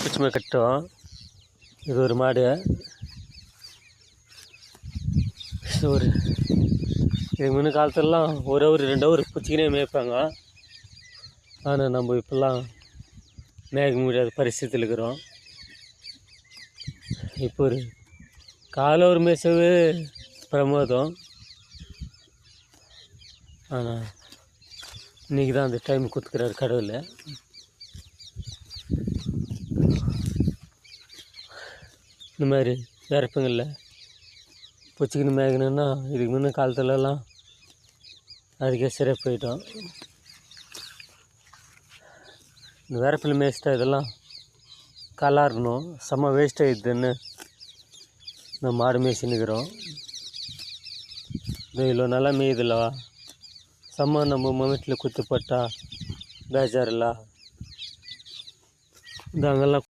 பூச்சிமே கட்டும். இது ஒரு மாடு. ஒரு இதுக்கு முன்ன காலத்துலலாம் ஒரு 2 ஹவர் பூச்சிக்கினே மேய்ப்பாங்க. ஆனால் நம்ம இப்போல்லாம் மேய்க்க முடியாத பரிస్థிதியில் இருக்கிறோம். இப்போ ஒரு காலை ஒரு மேய்ச்சவே பிரமாதம். ஆனால் இன்றைக்கி தான் அந்த டைம் கொடுத்துக்கிறாரு கடவுள். இந்த மாதிரி வேறப்பங்களில் பூச்சிக்கின்னு மேய்க்கணுன்னா இதுக்கு முன்ன காலத்துலலாம் அதுக்கே சரியாக போயிட்டோம். இந்த வேறப்பில் மேய்ச்சிட்டா இதெல்லாம் கலாரணும், செம்ம வேஸ்ட் ஆகிடுதுன்னு இந்த மாடு மேய்ச்சின்னுக்கிறோம். இது இவ்வளோ நல்லா மேயுதில்லவா, செம்ம நம்ம வீட்டில் குத்துப்பட்டா பேஜார் இல்லை. இந்த அங்கெல்லாம்